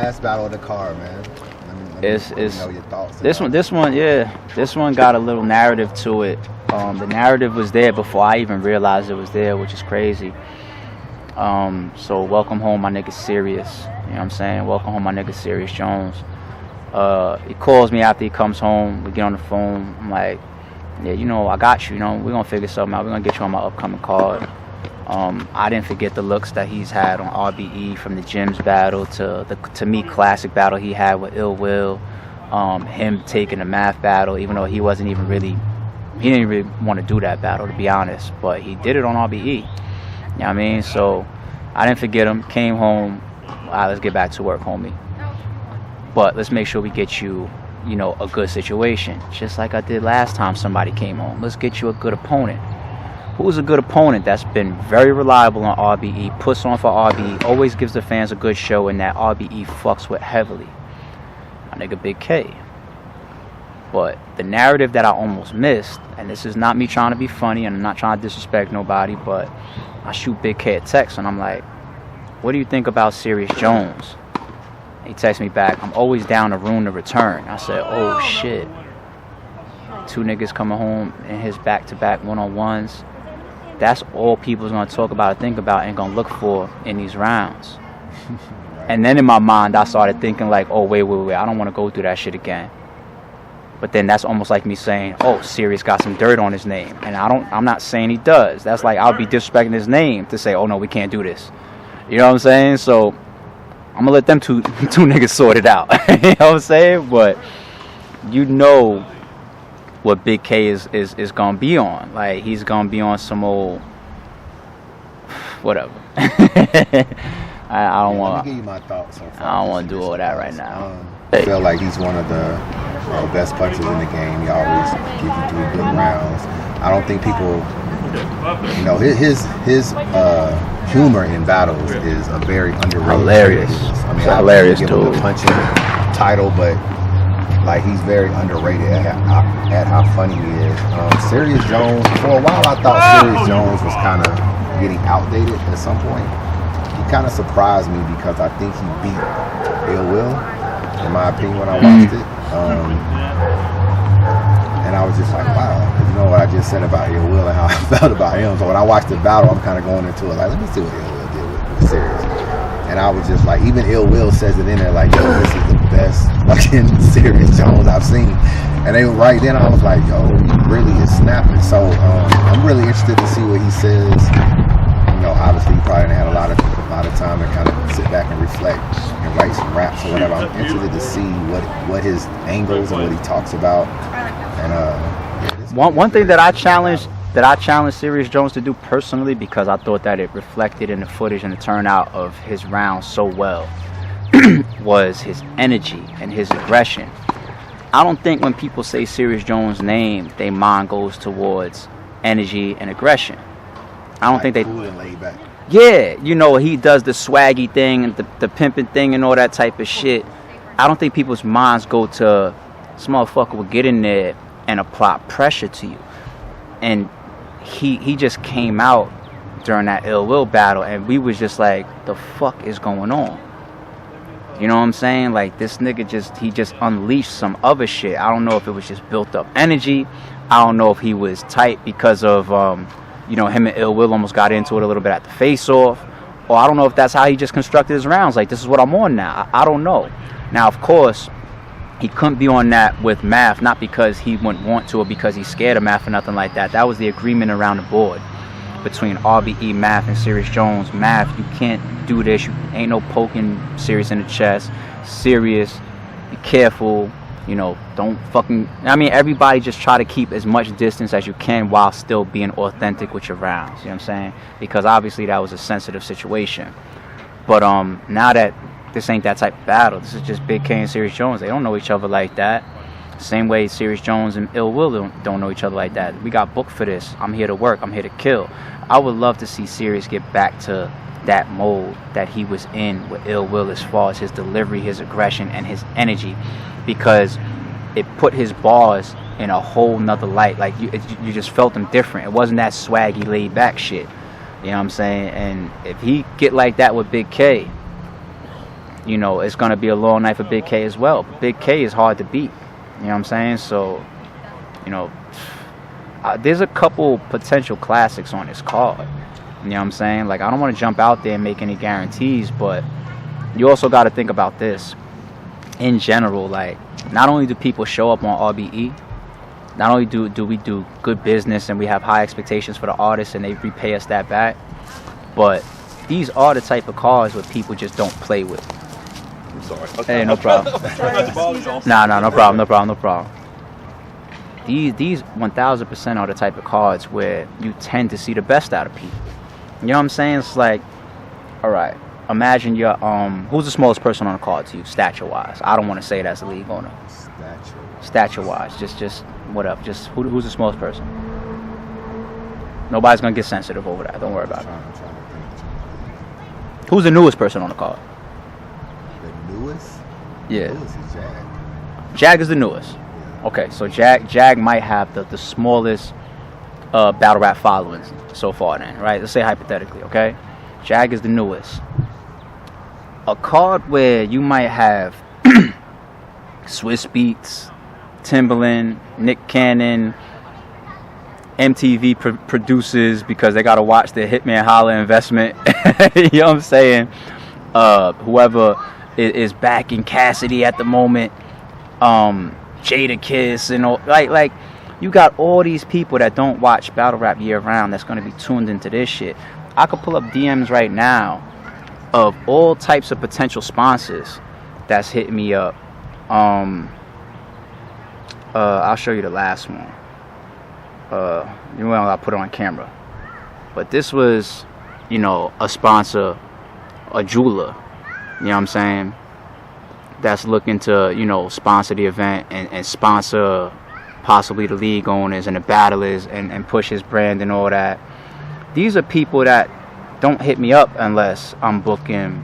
last battle of the card, man. It's know your thoughts. This one got a little narrative to it. The narrative was there before I even realized it was there, which is crazy. So welcome home, my nigga Sirius. You know what I'm saying? Welcome home, my nigga Serius Jones. He calls me after he comes home. We get on the phone. I'm like, yeah, you know, I got you. You know, we're gonna figure something out. We're gonna get you on my upcoming card. I didn't forget the looks that he's had on RBE, from the gyms battle to the, to me, classic battle he had with Ill Will. Him taking the math battle, even though he didn't really want to do that battle, to be honest, but he did it on RBE. You know what I mean? So I didn't forget him. Came home. All right, let's get back to work, homie. But let's make sure we get you, you know, a good situation, just like I did last time somebody came home. Let's get you a good opponent. Who's a good opponent that's been very reliable on RBE, puts on for RBE, always gives the fans a good show, and that RBE fucks with heavily? My nigga Bigg K. But the narrative that I almost missed, and this is not me trying to be funny, and I'm not trying to disrespect nobody, but I shoot Bigg K a text, and I'm like, what do you think about Serius Jones? He texts me back, I'm always down to ruin the return. I said, oh shit. Two niggas coming home in his back-to-back one-on-ones. That's all people's gonna talk about and think about and gonna look for in these rounds. And then in my mind, I started thinking like, oh, wait, I don't want to go through that shit again. But then that's almost like me saying, oh, Sirius got some dirt on his name. And I'm not saying he does. That's like, I'll be disrespecting his name to say, oh no, we can't do this. You know what I'm saying? So I'm gonna let them two niggas sort it out. You know what I'm saying? But you know what Bigg K is gonna be on. Like, he's gonna be on some old whatever. I don't want. Let me give you my thoughts so far. I don't want to do all that right now. I feel like he's one of the best punchers in the game. He always gives you 3 good rounds. I don't think people, you know, his humor in battles is a very underrated. Hilarious. I mean, hilarious dude. The punching title, but like, he's very underrated at how funny he is. Serius Jones. For a while, I thought Serius Jones was kind of getting outdated at some point. He kind of surprised me because I think he beat Ill Will, in my opinion, when I watched it. And I was just like, wow, you know what I just said about Ill Will and how I felt about him. So when I watched the battle, I'm kind of going into it like, let me see what Ill Will did with Sirius. And I was just like, even Ill Will says it in there like, yo, this is the best fucking Serius Jones I've seen. And then right then I was like, yo, he really is snapping. So I'm really interested to see what he says. You know, obviously he probably didn't have a lot of time to kind of sit back and reflect and write some raps or whatever. I'm interested to see what his angles and what he talks about. And one thing that I challenged Serius Jones to do personally, because I thought that it reflected in the footage and the turnout of his rounds so well, was his energy and his aggression. I don't think when people say Serius Jones' name, their mind goes towards energy and aggression. I don't think they. Cool and laid back. Yeah, you know, he does the swaggy thing and the pimping thing and all that type of shit. I don't think people's minds go to, this motherfucker will get in there and apply pressure to you. And he just came out during that Ill Will battle, and we was just like, the fuck is going on? You know what I'm saying? Like, this nigga he just unleashed some other shit. I don't know if it was just built up energy. I don't know if he was tight because of you know, him and Ill Will almost got into it a little bit at the face-off, or I don't know if that's how he just constructed his rounds. Like, this is what I'm on now. I don't know. Now, of course, he couldn't be on that with Math, not because he wouldn't want to or because he's scared of Math or nothing like that. That was the agreement around the board between RBE, Math, and Serius Jones. Math, you can't do this. You ain't no poking Serius in the chest. Serius, be careful. You know, don't fucking... I mean, everybody just try to keep as much distance as you can while still being authentic with your rounds. You know what I'm saying? Because obviously that was a sensitive situation. But now that this ain't that type of battle, this is just Bigg K and Serius Jones. They don't know each other like that. Same way Serius Jones and Ill Will don't know each other like that. We got booked for this. I'm here to work. I'm here to kill. I would love to see Serius get back to that mode that he was in with Ill Will, as far as his delivery, his aggression, and his energy, because it put his bars in a whole nother light. Like, you just felt them different. It wasn't that swaggy, laid back shit. You know what I'm saying? And if he get like that with Bigg K, you know, it's going to be a long night for Bigg K as well. Bigg K is hard to beat. You know what I'm saying? So, you know, there's a couple potential classics on this card. You know what I'm saying? Like, I don't want to jump out there and make any guarantees, but you also got to think about this. In general, like, not only do people show up on RBE, not only do we do good business and we have high expectations for the artists and they repay us that back, but these are the type of cards where people just don't play with. I'm sorry. Hey, no problem. Nah, no problem. These 1000% are the type of cards where you tend to see the best out of people. You know what I'm saying? It's like, all right, imagine you're who's the smallest person on the card to you, stature wise? I don't want to say that's a league owner. Stature wise, just whatever. Just who's the smallest person? Nobody's gonna get sensitive over that. Don't worry about it. Who's the newest person on the card? The newest? Yeah. The newest is Jag. Jag is the newest. Okay, so Jag might have the smallest battle rap followings so far then, right? Let's say hypothetically, okay? Jag is the newest. A card where you might have Swiss Beats, Timbaland, Nick Cannon, MTV produces because they got to watch the Hitman Holla investment. You know what I'm saying? Whoever is backing Cassidy at the moment, Jada Kiss, and all, like you got all these people that don't watch battle rap year round that's going to be tuned into this shit. I could pull up DMs right now of all types of potential sponsors that's hitting me up. I'll show you the last one. You know, I'll put it on camera. But this was, you know, a sponsor, a jeweler. You know what I'm saying? That's looking to, you know, sponsor the event and sponsor possibly the league owners and the battlers and push his brand and all that. These are people that don't hit me up unless I'm booking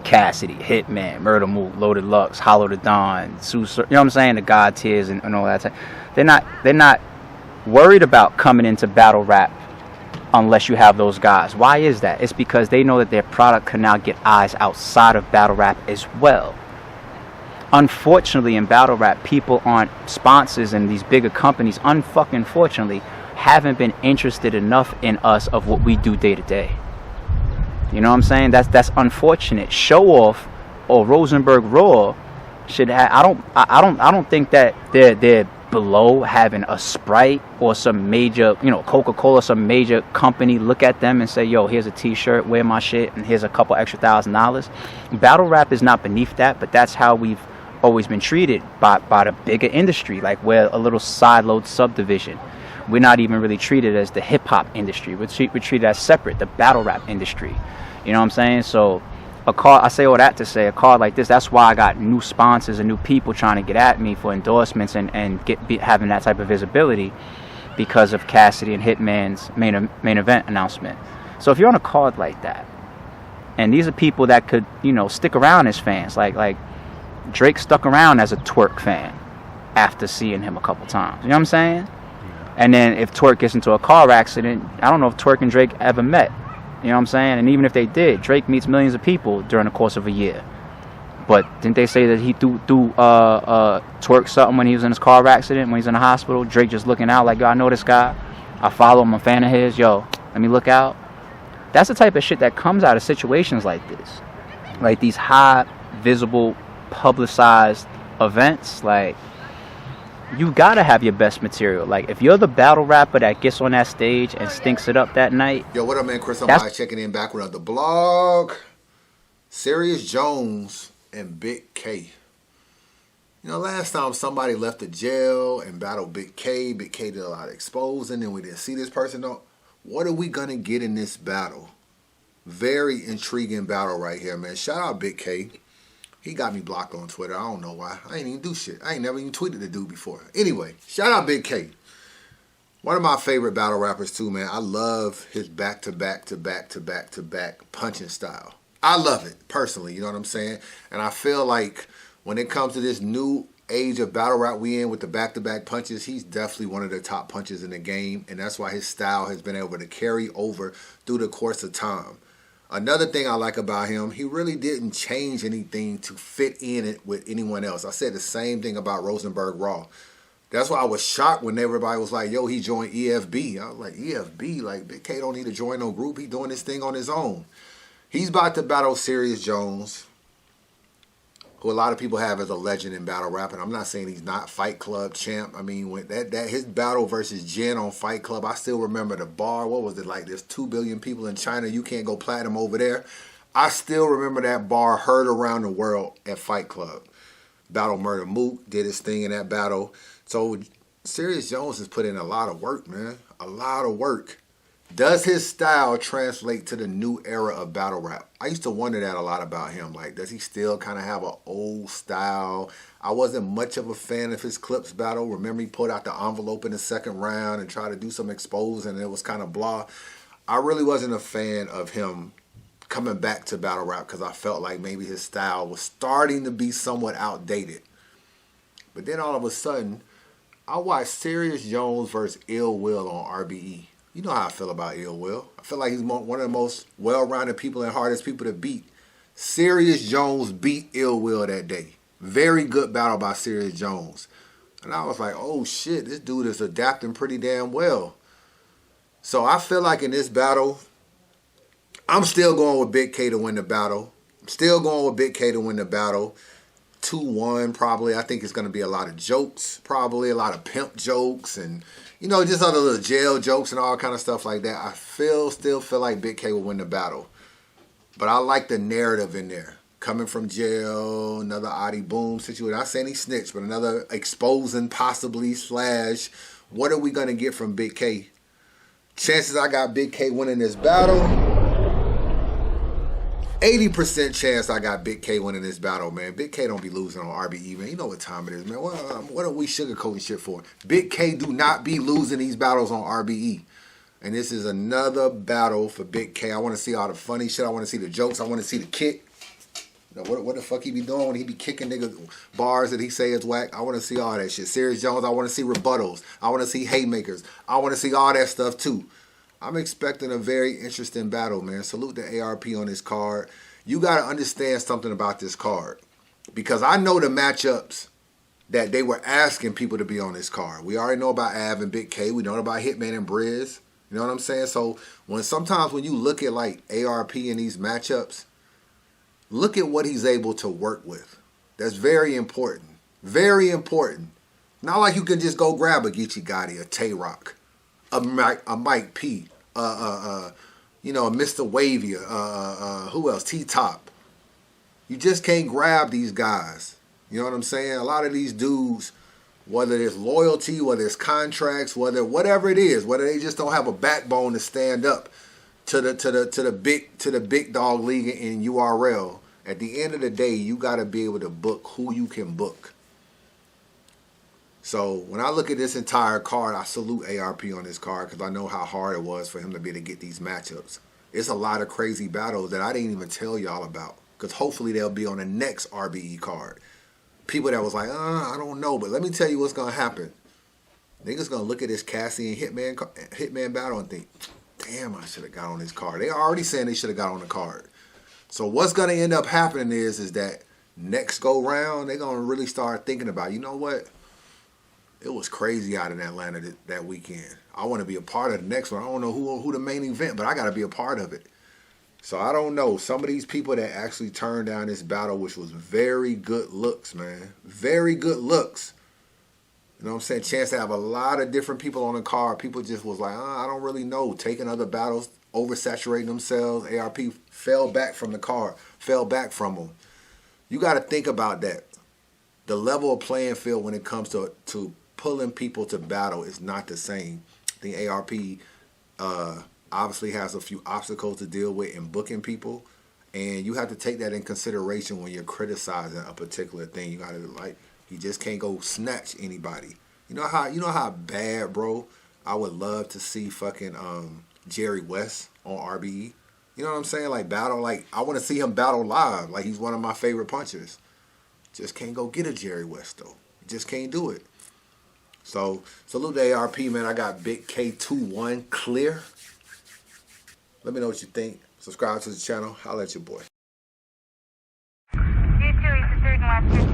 Cassidy, Hitman, Murder Mook, Loaded Lux, Hollow the Don, you know what I'm saying, the God Tiers and all that. They're not worried about coming into battle rap unless you have those guys. Why is that? It's because they know that their product can now get eyes outside of battle rap as well. Unfortunately, in battle rap, people aren't sponsors and these bigger companies, unfucking fortunately, haven't been interested enough in us of what we do day to day. You know what I'm saying? That's unfortunate. Show Off or Rosenberg Raw should have. I don't think that they're below having a Sprite or some major, you know, Coca-Cola, some major company look at them and say, yo, here's a t-shirt, wear my shit, and here's a couple extra $1,000. Battle rap is not beneath that, but that's how we've always been treated by the bigger industry. Like, we're a little sideload subdivision. We're not even really treated as the hip-hop industry. We're treated as separate, the battle rap industry. You know what I'm saying? So a card, I say all that to say, a card like this, that's why I got new sponsors and new people trying to get at me for endorsements and having that type of visibility because of Cassidy and Hitman's main event announcement. So if you're on a card like that, and these are people that could, you know, stick around as fans, like Drake stuck around as a Twerk fan after seeing him a couple times. You know what I'm saying? And then if Twerk gets into a car accident, I don't know if Twerk and Drake ever met. You know what I'm saying? And even if they did, Drake meets millions of people during the course of a year. But didn't they say that he threw Twerk something when he was in his car accident, when he's in the hospital? Drake just looking out like, yo, I know this guy. I follow him. I'm a fan of his. Yo, let me look out. That's the type of shit that comes out of situations like this. Like these high, visible, publicized events. Like, you gotta have your best material. Like, if you're the battle rapper that gets on that stage and stinks it up that night. Yo, what up, man? Chris, I'm checking in back with the blog. Serius Jones and Bigg K. You know, last time somebody left the jail and battled Bigg K. Bigg K did a lot of exposing and we didn't see this person. Though. What are we gonna get in this battle? Very intriguing battle right here, man. Shout out Bigg K. He got me blocked on Twitter. I don't know why. I ain't even do shit. I ain't never even tweeted the dude before. Anyway, shout out Bigg K. One of my favorite battle rappers too, man. I love his back-to-back punching style. I love it, personally. You know what I'm saying? And I feel like when it comes to this new age of battle rap we in with the back-to-back punches, he's definitely one of the top punches in the game. And that's why his style has been able to carry over through the course of time. Another thing I like about him, he really didn't change anything to fit in it with anyone else. I said the same thing about Rosenberg Raw. That's why I was shocked when everybody was like, yo, he joined EFB. I was like, EFB? Like, Bigg K don't need to join no group. He doing this thing on his own. He's about to battle Serius Jones, who a lot of people have as a legend in battle rap. And I'm not saying he's not Fight Club champ. I mean, when that his battle versus Jin on Fight Club, I still remember the bar. What was it like? There's 2 billion people in China. You can't go platinum over there. I still remember that bar heard around the world at Fight Club. Battle Murder Mook did his thing in that battle. So Serius Jones has put in a lot of work, man. A lot of work. Does his style translate to the new era of battle rap? I used to wonder that a lot about him. Like, does he still kind of have an old style? I wasn't much of a fan of his Clips battle. Remember, he put out the envelope in the second round and tried to do some exposing, and it was kind of blah. I really wasn't a fan of him coming back to battle rap because I felt like maybe his style was starting to be somewhat outdated. But then all of a sudden, I watched Serius Jones versus Ill Will on RBE. You know how I feel about Ill Will. I feel like he's one of the most well-rounded people and hardest people to beat. Serius Jones beat Ill Will that day. Very good battle by Serius Jones. And I was like, oh shit, this dude is adapting pretty damn well. So I feel like in this battle, I'm still going with Bigg K to win the battle. I'm still going with Bigg K to win the battle. 2-1 probably. I think it's going to be a lot of jokes, probably a lot of pimp jokes and, you know, just other little jail jokes and all kind of stuff like that. I still feel like Bigg K will win the battle. But I like the narrative in there. Coming from jail, another Adi Boom situation. Not saying he snitched, but another exposing possibly slash. What are we going to get from Bigg K? Chances I got Bigg K winning this battle. 80% chance I got Bigg K winning this battle, man. Bigg K don't be losing on RBE, man. You know what time it is, man. What are we sugarcoating shit for? Bigg K do not be losing these battles on RBE. And this is another battle for Bigg K. I want to see all the funny shit. I want to see the jokes. I want to see the kick. You know, what the fuck he be doing when he be kicking niggas bars that he say is whack? I want to see all that shit. Serius Jones, I want to see rebuttals. I want to see haymakers. I want to see all that stuff too. I'm expecting a very interesting battle, man. Salute the ARP on this card. You got to understand something about this card. Because I know the matchups that they were asking people to be on this card. We already know about Av and Bigg K. We know about Hitman and Briz. You know what I'm saying? So sometimes when you look at like ARP in these matchups, look at what he's able to work with. That's very important. Very important. Not like you can just go grab a Geechee Gotti, a Tay-Rock, a Mike P, you know, a Mr. Wavy, who else? T-Top. You just can't grab these guys. You know what I'm saying? A lot of these dudes, whether it's loyalty, whether it's contracts, whatever it is, whether they just don't have a backbone to stand up to the big dog league in URL. At the end of the day, you got to be able to book who you can book. So when I look at this entire card, I salute ARP on this card because I know how hard it was for him to be able to get these matchups. It's a lot of crazy battles that I didn't even tell y'all about because hopefully they'll be on the next RBE card. People that was like, I don't know, but let me tell you what's going to happen. Niggas going to look at this Cassidy and Hitman battle and think, damn, I should have got on this card. They already saying they should have got on the card. So what's going to end up happening is that next go round, they're going to really start thinking about, you know what? It was crazy out in Atlanta that weekend. I want to be a part of the next one. I don't know who the main event, but I got to be a part of it. So I don't know. Some of these people that actually turned down this battle, which was very good looks, man. Very good looks. You know what I'm saying? Chance to have a lot of different people on the card. People just was like, I don't really know. Taking other battles, oversaturating themselves. ARP fell back from the card. Fell back from them. You got to think about that. The level of playing field when it comes to pulling people to battle is not the same. I think ARP obviously has a few obstacles to deal with in booking people, and you have to take that in consideration when you're criticizing a particular thing. You gotta you just can't go snatch anybody. You know how bad, bro, I would love to see fucking Jerry West on RBE. You know what I'm saying? Like battle, like I want to see him battle live. Like he's one of my favorite punchers. Just can't go get a Jerry West though. You just can't do it. So salute to ARP, man. I got Bigg K 2-1 clear. Let me know what you think. Subscribe to the channel. Holla at your boy. You too, it's the third master.